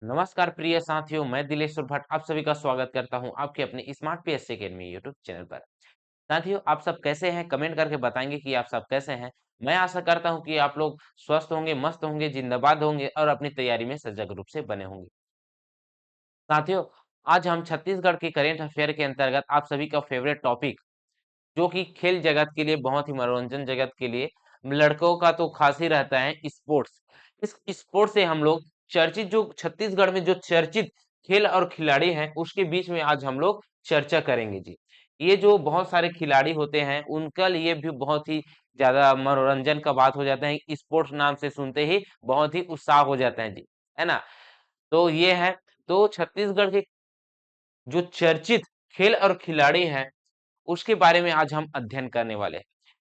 नमस्कार प्रिय साथियों, मैं दिलेश्वर भट्ट आप सभी का स्वागत करता हूं आपके अपने smart PS academy YouTube channel पर। साथियों, आप सब कैसे हैं? कमेंट करके बताएंगे कि आप सब कैसे हैं। मैं आशा करता हूं कि आप लोग स्वस्थ होंगे, मस्त होंगे, जिंदाबाद होंगे और अपनी तैयारी में सजग रूप से बने होंगे। साथियों, आज हम छत्तीसगढ़ के करेंट अफेयर के अंतर्गत आप सभी का फेवरेट टॉपिक, जो कि खेल जगत के लिए बहुत ही मनोरंजन जगत के लिए लड़कों का तो खास ही रहता है स्पोर्ट्स। इस स्पोर्ट्स से हम लोग चर्चित जो छत्तीसगढ़ में जो चर्चित खेल और खिलाड़ी हैं उसके बीच में आज हम लोग चर्चा करेंगे जी। ये जो बहुत सारे खिलाड़ी होते हैं उनका लिए भी बहुत ही ज्यादा मनोरंजन का बात हो जाता है। स्पोर्ट्स नाम से सुनते ही बहुत ही उत्साह हो जाता है जी, है ना। तो ये है, तो छत्तीसगढ़ के जो चर्चित खेल और खिलाड़ी हैं उसके बारे में आज हम अध्ययन करने वाले हैं।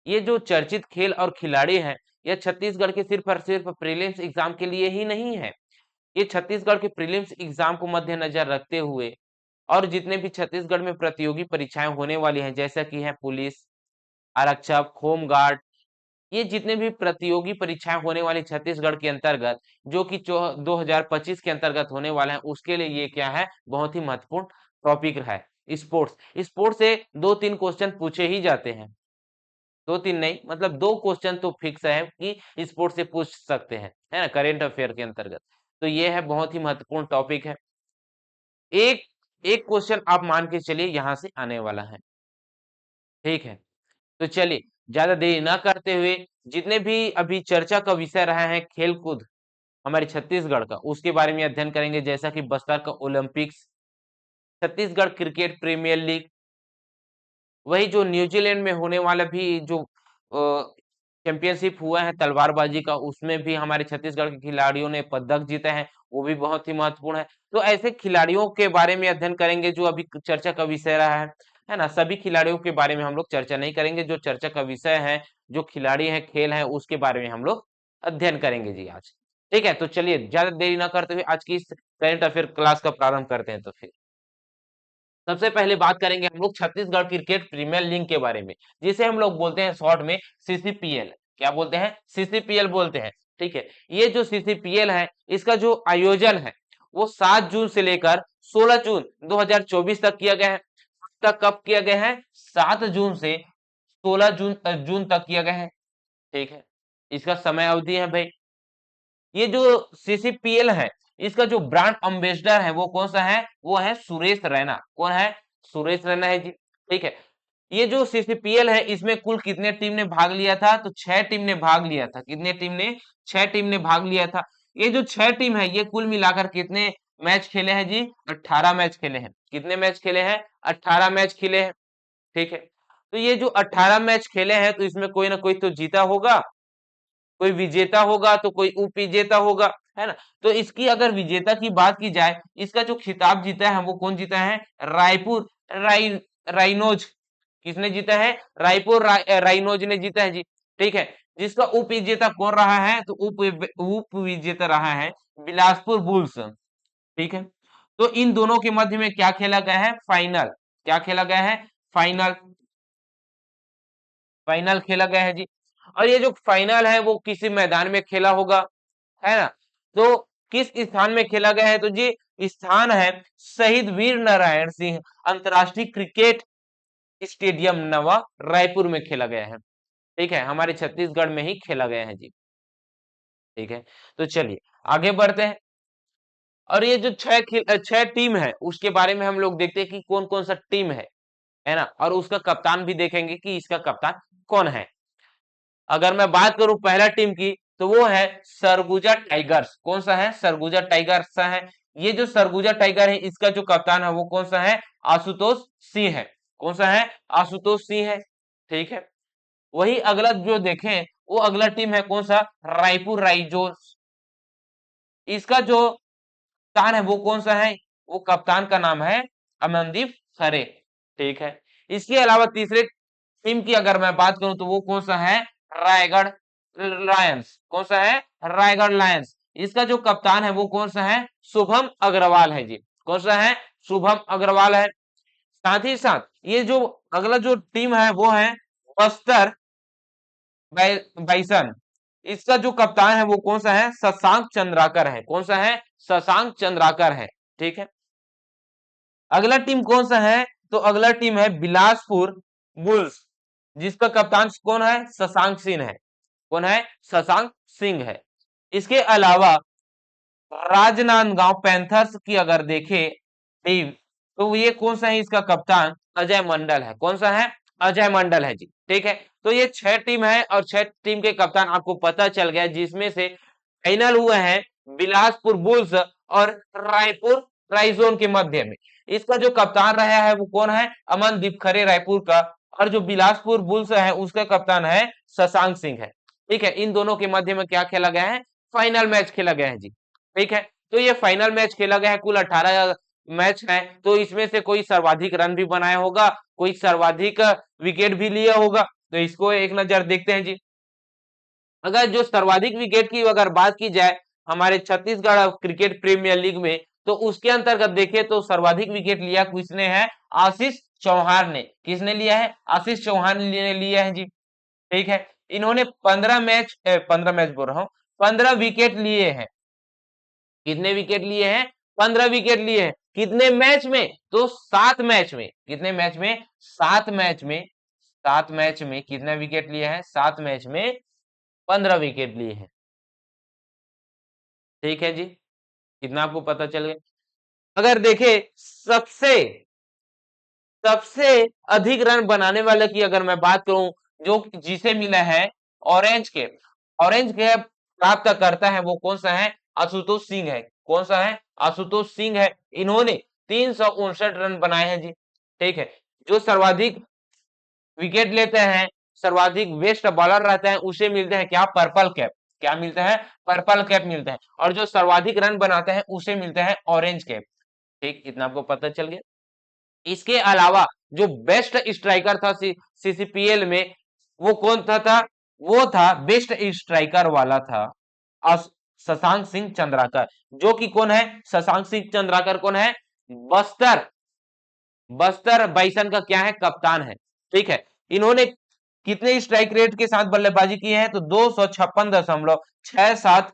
ये जो चर्चित खेल और खिलाड़ी हैं, यह छत्तीसगढ़ के सिर्फ और सिर्फ प्रीलिम्स एग्जाम के लिए ही नहीं है। ये छत्तीसगढ़ के प्रीलिम्स एग्जाम को मद्देनजर रखते हुए और जितने भी छत्तीसगढ़ में प्रतियोगी परीक्षाएं होने वाली हैं, जैसा कि है पुलिस, आरक्षक, होमगार्ड, ये जितने भी प्रतियोगी परीक्षाएं होने वाली छत्तीसगढ़ के अंतर्गत, जो कि 2025 के अंतर्गत होने वाला है, उसके लिए ये क्या है, बहुत ही महत्वपूर्ण टॉपिक है। स्पोर्ट्स स्पोर्ट्स से दो तीन क्वेश्चन पूछे ही जाते हैं। दो तीन नहीं, मतलब दो क्वेश्चन तो फिक्स है कि स्पोर्ट्स से पूछ सकते हैं, है ना, करेंट अफेयर के अंतर्गत। तो ये है, बहुत ही महत्वपूर्ण टॉपिक है। एक एक क्वेश्चन आप मान के चलिए यहाँ से आने वाला है। ठीक है, तो चलिए ज्यादा देरी ना करते हुए, जितने भी अभी चर्चा का विषय रहा है खेल कूद हमारे छत्तीसगढ़ का, उसके बारे में अध्ययन करेंगे। जैसा कि बस्तर का Olympics, Chhattisgarh cricket premier league, वही जो न्यूजीलैंड में होने वाला भी जो चैंपियनशिप हुआ है तलवारबाजी का, उसमें भी हमारे छत्तीसगढ़ के खिलाड़ियों ने पदक जीते हैं, वो भी बहुत ही महत्वपूर्ण है। तो ऐसे खिलाड़ियों के बारे में अध्ययन करेंगे जो अभी चर्चा का विषय रहा है ना। सभी खिलाड़ियों के बारे में हम लोग चर्चा नहीं करेंगे, जो चर्चा का विषय है, जो खिलाड़ी है, खेल है, उसके बारे में हम लोग अध्ययन करेंगे जी आज। ठीक है, तो चलिए ज्यादा देरी ना करते हुए आज की इस करंट अफेयर क्लास का प्रारंभ करते हैं। तो फिर सबसे पहले बात करेंगे हम लोग छत्तीसगढ़ क्रिकेट प्रीमियर लीग के बारे में, जिसे हम लोग बोलते हैं शॉर्ट में सीसीपीएल। क्या बोलते हैं? सीसीपीएल बोलते हैं। ठीक है, ये जो सीसीपीएल है, इसका जो आयोजन है वो 7 जून से लेकर 16 जून 2024 तक किया गया है। तक कब किया गया है? 7 जून से 16 जून तक किया गया है। ठीक है, इसका समय अवधि है भाई। ये जो सीसीपीएल है, इसका जो ब्रांड एम्बेसडर है वो कौन सा है? वो है सुरेश रैना। कौन है? सुरेश रैना है जी। ठीक है, ये जो सीसीपीएल है, इसमें कुल कितने टीम ने भाग लिया था? तो 6 टीम ने भाग लिया था। कितने टीम ने? 6 टीम ने भाग लिया था। ये जो 6 टीम है, ये कुल मिलाकर कितने मैच खेले हैं जी? 18 मैच खेले हैं। कितने मैच खेले हैं? 18 मैच खेले हैं। ठीक है, तो ये जो 18 मैच खेले हैं, तो इसमें कोई ना कोई तो जीता होगा, कोई विजेता होगा तो कोई उप विजेता होगा, है ना। तो इसकी अगर विजेता की बात की जाए, इसका जो खिताब जीता है वो कौन जीता है? रायपुर राइ राइनोज। किसने जीता है? राइनोज ने जीता है जी। ठीक है, जिसका उप विजेता कौन रहा है? तो उप विजेता रहा है बिलासपुर बुल्स। ठीक है, तो इन दोनों के मध्य में क्या खेला गया है? फाइनल। क्या खेला गया है? फाइनल। फाइनल खेला गया है जी। और ये जो फाइनल है वो किसी मैदान में खेला होगा, है ना। तो किस स्थान में खेला गया है? तो जी स्थान है शहीद वीर नारायण सिंह अंतरराष्ट्रीय क्रिकेट स्टेडियम नवा रायपुर में खेला गया है। ठीक है, हमारे छत्तीसगढ़ में ही खेला गया है जी। ठीक है, तो चलिए आगे बढ़ते हैं। और ये जो छह टीम है उसके बारे में हम लोग देखते हैं कि कौन कौन सा टीम है ना। और उसका कप्तान भी देखेंगे कि इसका कप्तान कौन है। अगर मैं बात करूं पहला टीम की, तो वो है सरगुजा टाइगर्स। कौन सा है? सरगुजा टाइगर्स सा है। ये जो सरगुजा टाइगर है, इसका जो कप्तान है वो कौन सा है? आशुतोष सिंह है। कौन सा है? आशुतोष सिंह है। ठीक है, वही अगला जो देखें, वो अगला टीम है कौन सा? रायपुर राइजोर्स। इसका जो कप्तान है वो कौन सा है? वो कप्तान का नाम है अमनदीप खरे। ठीक है, इसके अलावा तीसरे टीम की अगर मैं बात करूं, तो वो कौन सा है? रायगढ़ लायंस। कौन सा है? रायगढ़ लायंस। इसका जो कप्तान है वो कौन सा है? शुभम अग्रवाल है जी। कौन सा है? शुभम अग्रवाल है। साथ ही साथ ये जो अगला जो टीम है वो है बस्तर बाइसन। इसका जो कप्तान है वो कौन सा है? शशांक चंद्राकर है। कौन सा है? शशांक चंद्राकर है। ठीक है, अगला टीम कौन सा है? तो अगला टीम है बिलासपुर बुल्स, जिसका कप्तान कौन है? शशांक सिंह है। कौन है? शशांक सिंह है। इसके अलावा राजनांदगांव पैंथर्स की अगर देखें टीम, तो ये कौन सा है? इसका कप्तान अजय मंडल है। कौन सा है? अजय मंडल है जी। ठीक है, तो ये 6 टीम है और 6 टीम के कप्तान आपको पता चल गया, जिसमें से फाइनल हुए हैं बिलासपुर बुल्स और रायपुर राइजोन के मध्य में। इसका जो कप्तान रहा है वो कौन है? अमनदीप खरे रायपुर का, और जो बिलासपुर बुल्स है उसका कप्तान है शशांक सिंह है। ठीक है, इन दोनों के मध्य में क्या खेला गया है? फाइनल मैच खेला गया है जी। ठीक है, तो ये फाइनल मैच खेला गया है, कुल 18 मैच है, तो इसमें से कोई सर्वाधिक रन भी बनाया होगा, कोई सर्वाधिक विकेट भी लिया होगा, तो इसको एक नजर देखते हैं जी। अगर जो सर्वाधिक विकेट की अगर बात की जाए हमारे छत्तीसगढ़ क्रिकेट प्रीमियर लीग में, तो उसके अंतर्गत देखें तो सर्वाधिक विकेट लिया किसने है? आशीष चौहान ने। किसने लिया है? आशीष चौहान ने लिया है जी। ठीक है, इन्होंने 15 मैच बोल रहा हूं, 15 विकेट लिए हैं। कितने विकेट लिए हैं? 15 विकेट लिए हैं। कितने मैच में? तो 7 मैच में। कितने मैच में? 7 मैच में। 7 मैच में कितने विकेट लिए हैं? 7 मैच में 15 विकेट लिए हैं। ठीक है जी, कितना आपको पता चल गया? अगर देखे सबसे सबसे अधिक रन बनाने वाले की अगर मैं बात करूं, जो जिसे मिला है ऑरेंज कैप, ऑरेंज कैप प्राप्त करता है वो कौन सा है? आशुतोष सिंह है। कौन सा है? आशुतोष सिंह है। इन्होंने 359 रन बनाए हैं जी। ठीक है, जो सर्वाधिक विकेट लेते हैं, सर्वाधिक बेस्ट बॉलर रहते हैं, उसे मिलते हैं क्या? Purple cap. क्या मिलता है? पर्पल कैप मिलता है। और जो सर्वाधिक रन बनाते हैं उसे मिलता है ऑरेंज कैप। ठीक, इतना आपको पता चल गया। इसके अलावा जो बेस्ट स्ट्राइकर था सीसीपीएल में, वो कौन था? वो था बेस्ट स्ट्राइकर वाला था शशांक सिंह चंद्राकर, जो कि कौन है? शशांक सिंह चंद्राकर कौन है? बस्तर बस्तर बाइसन का क्या है? कप्तान है। ठीक है, इन्होंने कितने स्ट्राइक रेट के साथ बल्लेबाजी की है? तो 256.67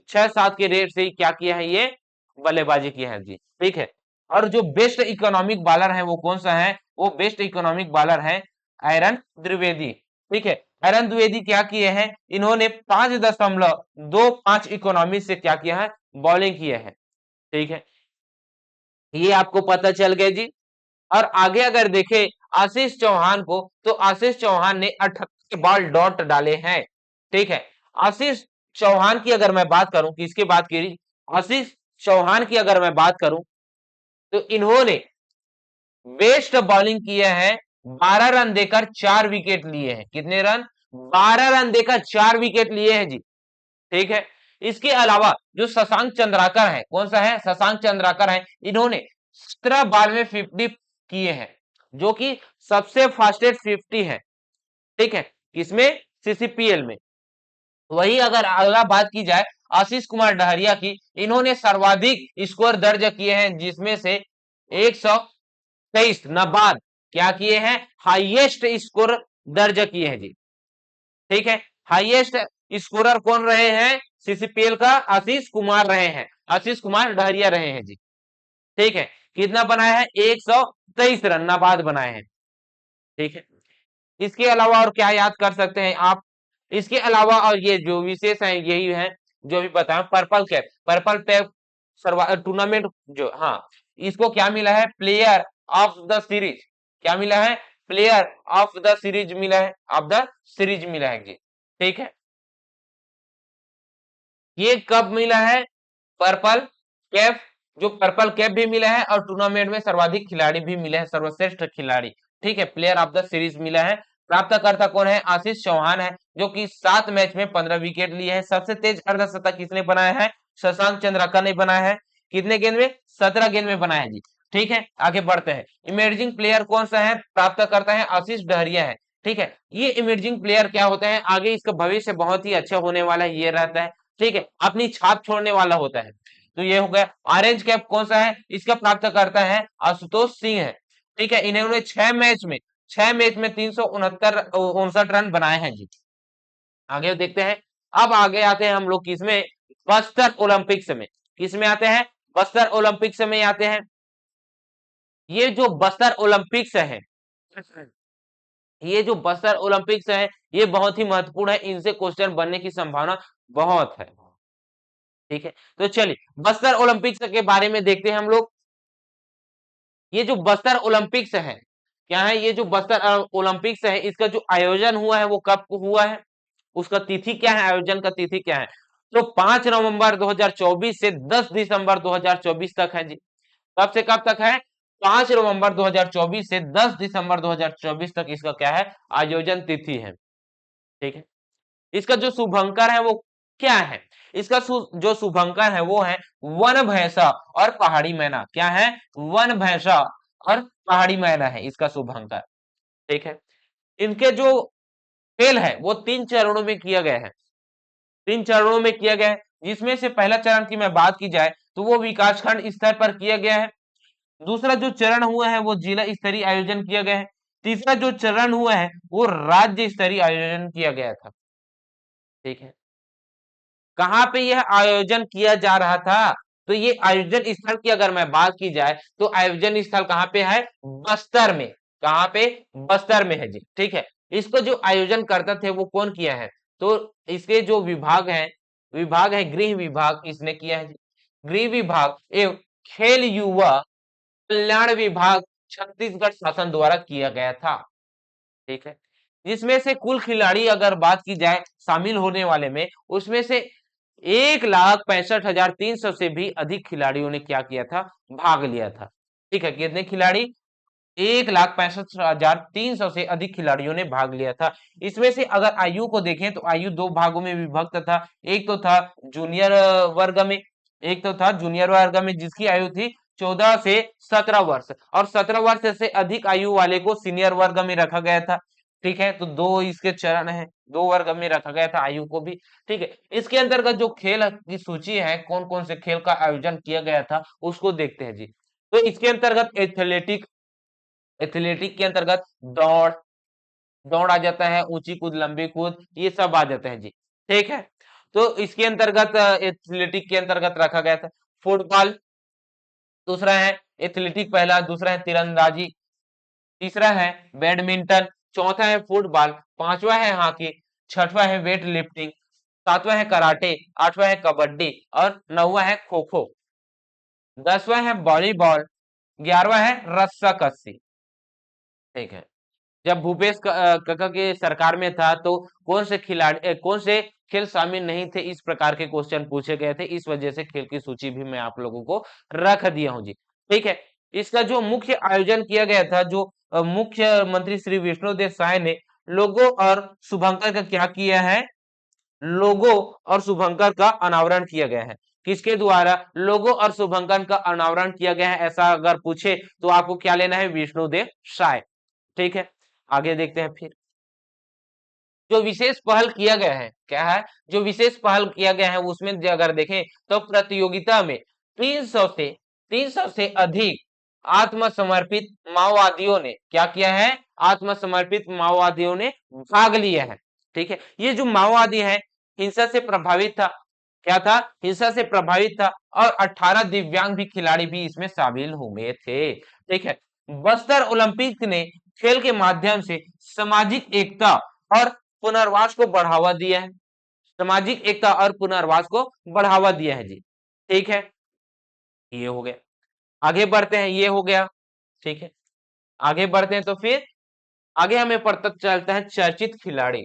6-7 के रेट से क्या किया है? ये बल्लेबाजी किया है जी। ठीक है, और जो बेस्ट इकोनॉमिक बॉलर है वो कौन सा है? वो बेस्ट इकोनॉमिक बॉलर है आयरन द्विवेदी। ठीक है, आयरन द्विवेदी क्या किए हैं? इन्होंने 5.25 इकोनॉमी से क्या किया है? बॉलिंग किया है। ठीक है, ये आपको पता चल गया जी। और आगे अगर देखें आशीष चौहान को, तो आशीष चौहान ने 78 बॉल डॉट डाले हैं। ठीक है, आशीष चौहान की अगर मैं बात करूं, किसकी बात की? आशीष चौहान की अगर मैं बात करूं, तो इन्होंने बेस्ट बॉलिंग किया है, 12 रन देकर 4 विकेट लिए हैं। कितने रन? 12 रन देकर 4 विकेट लिए हैं जी। ठीक है, इसके अलावा जो शशांक चंद्राकर है, कौन सा है? शशांक चंद्राकर है, इन्होंने 17 बॉल में 50 किए हैं, जो कि सबसे फास्टेस्ट 50 है। ठीक है, किसमें? सीसीपीएल में। वही अगर अगला बात की जाए आशीष कुमार डहरिया की, इन्होंने सर्वाधिक स्कोर दर्ज किए हैं, जिसमें से 123 नाबाद क्या किए हैं? हाईएस्ट स्कोर दर्ज किए हैं जी। ठीक है, हाईएस्ट स्कोरर कौन रहे हैं? सीसीपीएल का आशीष कुमार रहे हैं, आशीष कुमार डहरिया रहे हैं जी। ठीक है, कितना बनाया है? 123 रन नाबाद बनाए हैं। ठीक है, इसके अलावा और क्या याद कर सकते हैं आप? इसके अलावा और ये जो विशेष है यही है जो भी बताया, purple cap. Purple cap tournament जो, हाँ, इसको क्या मिला है? Player of the series. क्या मिला है? प्लेयर ऑफ द सीरीज मिला है, ऑफ द सीरीज मिला है जी। ठीक है, ये कब मिला है? पर्पल कैप, जो पर्पल कैप भी मिला है और टूर्नामेंट में सर्वाधिक खिलाड़ी भी मिले हैं, सर्वश्रेष्ठ खिलाड़ी। ठीक है, प्लेयर ऑफ द सीरीज मिला है। प्राप्तकर्ता कौन है? आशीष चौहान है, जो कि 7 मैच में 15 विकेट लिए हैं। सबसे तेज अर्धशतक किसने बनाया है? शशांक चंद्राकर ने बनाया है। कितने गेंद में? 17 गेंद में बनाया है जी। ठीक है, आगे बढ़ते हैं। इमर्जिंग प्लेयर कौन सा है? प्राप्तकर्ता है आशीष डहरिया है। ठीक है, ये इमर्जिंग प्लेयर क्या होते हैं? आगे इसका भविष्य बहुत ही अच्छा होने वाला है, ये रहता है। ठीक है, अपनी छाप छोड़ने वाला होता है। तो ये हो गया। ऑरेंज कैप कौन सा है? इसका प्राप्त करता है आशुतोष सिंह है। ठीक है, इन्होंने 6 मैच में 369 रन बनाए हैं जी। आगे देखते हैं। अब आगे आते हैं हम लोग किसमें, बस्तर ओलंपिक्स में। किसमें आते हैं, बस्तर ओलंपिक्स में आते हैं। ये जो बस्तर ओलंपिक्स है, ये जो बस्तर ओलंपिक्स है, ये बहुत ही महत्वपूर्ण है, इनसे क्वेश्चन बनने की संभावना बहुत है। ठीक है, तो चलिए बस्तर ओलंपिक्स के बारे में देखते हैं हम लोग। ये जो बस्तर ओलंपिक्स है, क्या है, ये जो बस्तर ओलंपिक्स है, इसका जो आयोजन हुआ है वो कब हुआ है, उसका तिथि क्या है, आयोजन का तिथि क्या है। तो 5 नवंबर 2024 से 10 दिसंबर 2024 तक है जी। कब से कब तक है, 5 नवंबर 2024 से 10 दिसंबर 2024 तक इसका क्या है, आयोजन तिथि है। ठीक है, इसका जो शुभंकर है वो क्या है, इसका जो शुभंकर है वो है वन भैंसा और पहाड़ी मैना। क्या है, वन भैंसा और पहाड़ी मैना है इसका शुभंकर। ठीक है, इनके जो खेल है वो 3 चरणों में किया गया है, 3 चरणों में किया गया है, जिसमें से पहला चरण की मैं बात की जाए तो वो विकासखंड स्तर पर किया गया है। दूसरा जो चरण हुआ है वो जिला स्तरीय आयोजन किया गया है। तीसरा जो चरण हुआ है वो राज्य स्तरीय आयोजन किया गया था। ठीक है, कहाँ पे यह आयोजन किया जा रहा था, तो ये आयोजन स्थल की अगर मैं बात की जाए तो आयोजन स्थल कहाँ पे है, बस्तर में। कहाँ पे, बस्तर में है जी। ठीक है, इसको जो आयोजन करता थे वो कौन किया है, तो इसके जो विभाग है गृह विभाग, इसने किया है जी। गृह विभाग एवं खेल युवा कल्याण विभाग छत्तीसगढ़ शासन द्वारा किया गया था। ठीक है, जिसमें से कुल खिलाड़ी अगर बात की जाए शामिल होने वाले में, उसमें से 1,65,300 से भी अधिक खिलाड़ियों ने क्या किया था, भाग लिया था। ठीक है, कितने खिलाड़ी, 1,65,300 से अधिक खिलाड़ियों ने भाग लिया था। इसमें से अगर आयु को देखें तो आयु दो भागों में विभक्त था। एक तो था जूनियर वर्ग में, एक तो था जूनियर वर्ग में जिसकी आयु थी 14 से 17 वर्ष, और 17 वर्ष से अधिक आयु वाले को सीनियर वर्ग में रखा गया था। ठीक है, तो दो इसके चरण है, दो वर्ग में रखा गया था आयु को भी। ठीक है, इसके अंतर्गत जो खेल की सूची है, कौन कौन से खेल का आयोजन किया गया था उसको देखते हैं जी। तो इसके अंतर्गत एथलेटिक, एथलेटिक के अंतर्गत दौड़, दौड़ आ जाता है, ऊंची कूद, लंबी कूद, ये सब आ जाते हैं जी। ठीक है, तो इसके अंतर्गत एथलेटिक के अंतर्गत रखा गया था फुटबॉल, दूसरा है एथलेटिक पहला, दूसरा है तीरंदाजी, तीसरा है बैडमिंटन, चौथा है फुटबॉल, पांचवा है हॉकी, छठवा है वेट लिफ्टिंग, सातवां है कराटे, आठवां है कबड्डी और नौवां है खो खो, 10वां है वॉलीबॉल, 11वां है रस्सा कस्सी। ठीक है, जब भूपेश काका के सरकार में था तो कौन से खिलाड़ी कौन से खेल शामिल नहीं थे, इस प्रकार के क्वेश्चन पूछे गए थे, इस वजह से खेल की सूची भी मैं आप लोगों को रख दिया हूं जी। ठीक है, इसका जो मुख्य आयोजन किया गया था, जो मुख्यमंत्री श्री विष्णुदेव साय ने लोगो और शुभंकर का क्या किया है, लोगो और शुभंकर का अनावरण किया गया है। किसके द्वारा लोगो और शुभंकर का अनावरण किया गया है, ऐसा अगर पूछे तो आपको क्या लेना है, विष्णुदेव साय। ठीक है, आगे देखते हैं फिर। जो विशेष पहल किया गया है, क्या है, जो विशेष पहल किया गया है उसमें अगर देखें तो प्रतियोगिता में 300 से अधिक आत्मसमर्पित माओवादियों ने क्या किया है, आत्मसमर्पित माओवादियों ने भाग लिया है। ठीक है, ये जो माओवादी है हिंसा से प्रभावित था, क्या था, हिंसा से प्रभावित था, और 18 दिव्यांग भी खिलाड़ी भी इसमें शामिल हुए थे। ठीक है, बस्तर ओलंपिक ने खेल के माध्यम से सामाजिक एकता और पुनर्वास को बढ़ावा दिया है, सामाजिक एकता और पुनर्वास को बढ़ावा दिया है जी। ठीक है, ये हो गया, आगे बढ़ते हैं, ये हो गया। ठीक है, आगे बढ़ते हैं तो फिर आगे हमें पता चलता है चर्चित खिलाड़ी।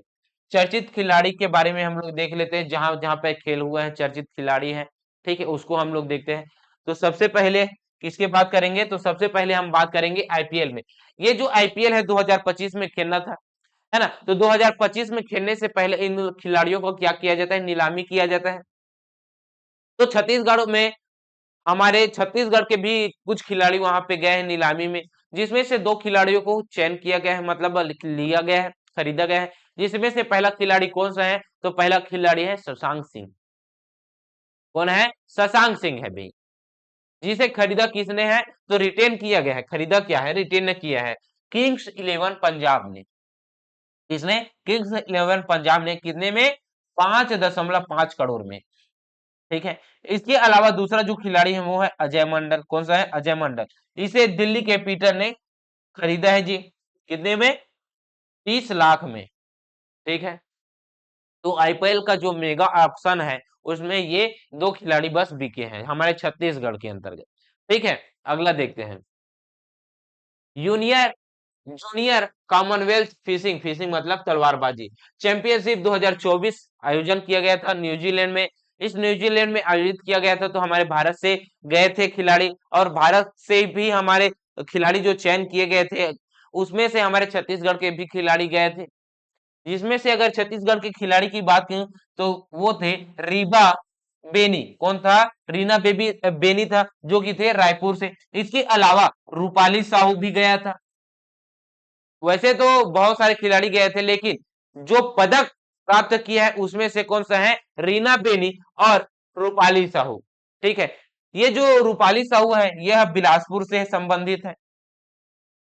चर्चित खिलाड़ी के बारे में हम लोग देख लेते हैं, जहां जहां पे खेल हुआ है चर्चित खिलाड़ी है। ठीक है, उसको हम लोग देखते हैं। तो सबसे पहले किसके बात करेंगे, तो सबसे पहले हम बात करेंगे आईपीएल में। ये जो आईपीएल है 2025 में खेलना था, है ना, तो 2025 में खेलने से पहले इन खिलाड़ियों को क्या किया जाता है, नीलामी किया जाता है। तो छत्तीसगढ़ में, हमारे छत्तीसगढ़ के भी कुछ खिलाड़ी वहां पे गए हैं नीलामी में, जिसमें से दो खिलाड़ियों को चयन किया गया है, मतलब लिया गया है, खरीदा गया है। जिसमें से पहला खिलाड़ी कौन सा है, तो पहला खिलाड़ी है शशांक सिंह। कौन है, शशांक सिंह है भाई, जिसे खरीदा किसने है, तो रिटेन किया गया है, खरीदा क्या है, रिटेन किया है किंग्स 11 पंजाब ने। किसने? किंग्स इलेवन पंजाब ने कितने में? 5.5 करोड़ में। ठीक है। इसके अलावा दूसरा जो खिलाड़ी है वो है अजय मंडल। कौन सा है? अजय मंडल। इसे दिल्ली कैपिटल ने खरीदा है जी। कितने में? 30 लाख में। ठीक है। तो आईपीएल का जो मेगा ऑक्शन है उसमें ये दो खिलाड़ी बस बिके हैं हमारे छत्तीसगढ़ के अंतर्गत। ठीक है। अगला देखते हैं। यूनियर जूनियर कॉमनवेल्थ फिशिंग, फिशिंग मतलब तलवारबाजी चैंपियनशिप 2024 आयोजन किया गया था न्यूजीलैंड में। इस न्यूजीलैंड में आयोजित किया गया था, तो हमारे भारत से गए थे खिलाड़ी, और भारत से भी हमारे खिलाड़ी जो चयन किए गए थे उसमें से हमारे छत्तीसगढ़ के भी खिलाड़ी गए थे। जिसमें से अगर छत्तीसगढ़ के खिलाड़ी की बात करूं तो वो थे रीबा बेनी। कौन था? रीना बेबी बेनी था, जो कि थे रायपुर से। इसके अलावा रूपाली साहू भी गया था। वैसे तो बहुत सारे खिलाड़ी गए थे, लेकिन जो पदक प्राप्त किया है उसमें से कौन सा है? रीना बेनी और रूपाली साहू। ठीक है। ये जो रूपाली साहू है यह बिलासपुर से संबंधित है।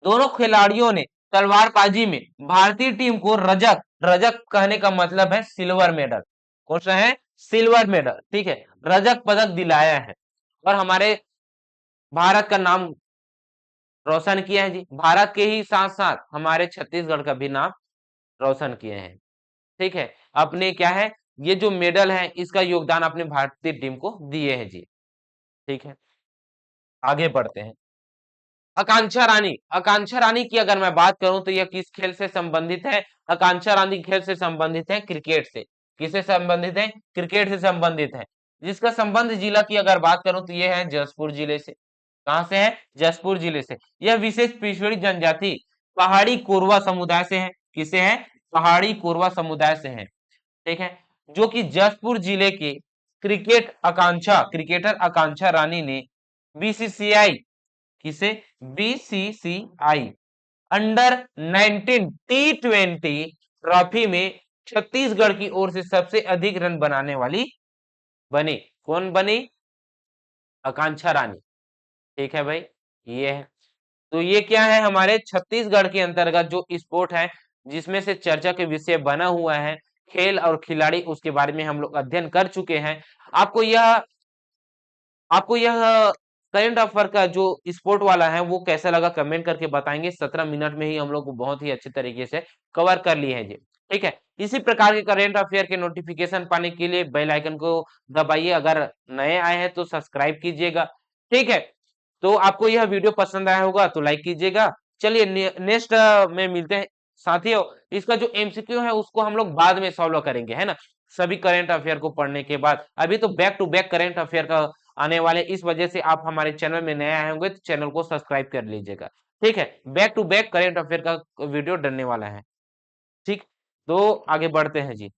दोनों खिलाड़ियों ने तलवारबाजी में भारतीय टीम को रजत, रजत कहने का मतलब है सिल्वर मेडल। कौन सा है? Silver medal. ठीक है। रजत पदक दिलाया है और हमारे भारत का नाम रोशन किया है जी। भारत के ही साथ साथ हमारे छत्तीसगढ़ का भी नाम रोशन किए हैं। ठीक है। अपने क्या है, ये जो मेडल है इसका योगदान अपने भारतीय टीम को दिए हैं जी। ठीक है। आगे बढ़ते हैं। आकांक्षा रानी, आकांक्षा रानी की अगर मैं बात करूं तो यह किस खेल से संबंधित है? आकांक्षा रानी खेल से संबंधित है क्रिकेट से। किससे संबंधित है? क्रिकेट से संबंधित है। जिसका संबंध जिला की अगर बात करूं तो यह है जसपुर जिले से। कहां से है? जसपुर जिले से। यह विशेष पिछड़ी जनजाति पहाड़ी कोरवा समुदाय से है। किसे है? पहाड़ी कोरवा समुदाय से है। ठीक है। जो कि जसपुर जिले के क्रिकेटर आकांक्षा रानी ने बीसीसीआई, किसे? बीसीसीआई अंडर 19 T20 ट्रॉफी में छत्तीसगढ़ की ओर से सबसे अधिक रन बनाने वाली बनी। कौन बनी? आकांक्षा रानी। ठीक है भाई। ये है। तो ये क्या है? हमारे छत्तीसगढ़ के अंतर्गत जो स्पोर्ट है जिसमें से चर्चा के विषय बना हुआ है, खेल और खिलाड़ी, उसके बारे में हम लोग अध्ययन कर चुके हैं। आपको यह आपको यह करंट अफेयर का जो स्पोर्ट वाला है वो कैसा लगा कमेंट करके बताएंगे। 17 मिनट में ही हम लोग बहुत ही अच्छे तरीके से कवर कर लिए हैं जी। ठीक है। इसी प्रकार के करंट अफेयर के नोटिफिकेशन पाने के लिए बेल आइकन को दबाइए। अगर नए आए हैं तो सब्सक्राइब कीजिएगा। ठीक है। तो आपको यह वीडियो पसंद आया होगा तो लाइक कीजिएगा। चलिए नेक्स्ट में मिलते हैं। साथियों, इसका जो एमसीक्यू है उसको हम लोग बाद में सॉल्व करेंगे, है ना, सभी करंट अफेयर को पढ़ने के बाद। अभी तो back to back current affair का आने वाले, इस वजह से आप हमारे चैनल में नए आए होंगे तो चैनल को सब्सक्राइब कर लीजिएगा। ठीक है। Back to back current affair का वीडियो डलने वाला है। ठीक। तो आगे बढ़ते हैं जी।